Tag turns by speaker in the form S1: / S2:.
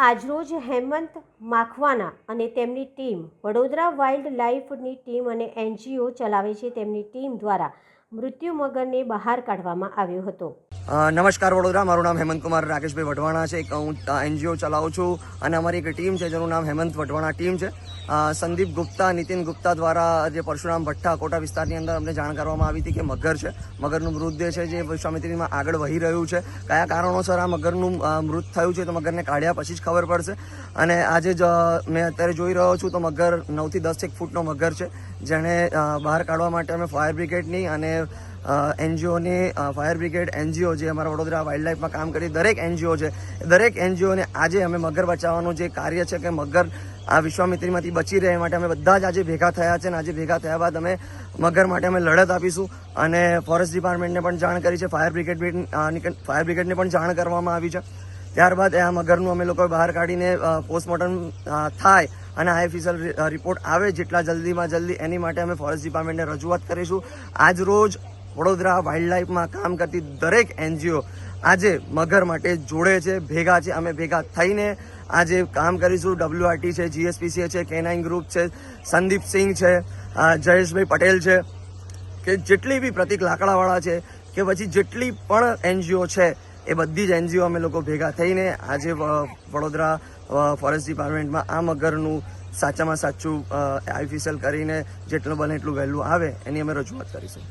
S1: આજરોજ હેમંત માખવાના અને તેમની ટીમ વડોદરા વાઇલ્ડ લાઇફની ટીમ અને એનજીઓ ચલાવે છે તેમની ટીમ દ્વારા મૃત્યુ મગરને બહાર કાઢવામાં આવ્યો હતો।
S2: નમસ્કાર વડોદરા, મારું નામ હેમંત કુમાર રાકેશભાઈ વઢવાણા છે। હું એનજીઓ ચલાવું છું અને અમારી એક ટીમ છે જેનું નામ હેમંત વઢવાણા ટીમ છે। સંદીપ ગુપ્તા, નીતિન ગુપ્તા દ્વારા જે પરશુરામ ભઠ્ઠા કોટા વિસ્તારની અંદર અમને જાણ કરવામાં આવી હતી કે મગર છે, મગરનું મૃતદેહ છે જે વિશ્વામિત્રીમાં આગળ વહી રહ્યું છે। કયા કારણોસર આ મગરનું મૃત થયું છે તો મગરને કાઢ્યા પછી જ ખબર પડશે। અને આજે જ મેં અત્યારે જોઈ રહ્યો છું તો મગર 9 થી 10 ફૂટનો મગર છે, જેને બહાર કાઢવા માટે અમે ફાયર બ્રિગેડની અને એનજીઓની ફાયર બ્રિગેડ એનજીઓ જે અમારા વડોદરા વાઇલ્ડ લાઇફમાં કામ કરી દરેક એનજીઓ છે, દરેક એનજીઓને આજે અમે મગર બચાવવાનું જે કાર્ય છે કે મગર આ વિશ્વામિત્રીમાંથી બચી રહે એ માટે અમે બધા જ આજે ભેગા થયા છે અને આજે ભેગા થયા બાદ અમે મગર માટે અમે લડત આપીશું અને ફોરેસ્ટ ડિપાર્ટમેન્ટને પણ જાણ કરી છે, ફાયર બ્રિગેડને પણ જાણ કરવામાં આવી છે। ત્યારબાદ આ મગરનું અમે લોકો બહાર કાઢીને પોસ્ટમોર્ટમ થાય અને આઈએફએસએલ રિપોર્ટ આવે જેટલા જલ્દીમાં જલ્દી એની માટે અમે ફોરેસ્ટ ડિપાર્ટમેન્ટને રજૂઆત કરીશું। આજ રોજ વડોદરા વાઇલ્ડ લાઇફમાં કામ કરતી દરેક એનજીઓ આજે મગર માટે જોડે છે, ભેગા છે। અમે ભેગા થઈને આજે કામ કરીશું। WRT છે, GSPCA છે, K9 ગ્રુપ છે, સંદીપ સિંહ છે, જયેશભાઈ પટેલ છે, કે જેટલી બી પ્રતિક લાકડાવાળા છે કે પછી જેટલી પણ એનજીઓ છે એ બધી જ એનજીઓ અમે લોકો ભેગા થઈને આજે વડોદરા ફોરેસ્ટ ડિપાર્ટમેન્ટમાં આ મગરનું સાચામાં સાચું આઈએફએસએલ કરીને જેટલું બને એટલું વહેલું આવે એની અમે રજૂઆત કરીશું।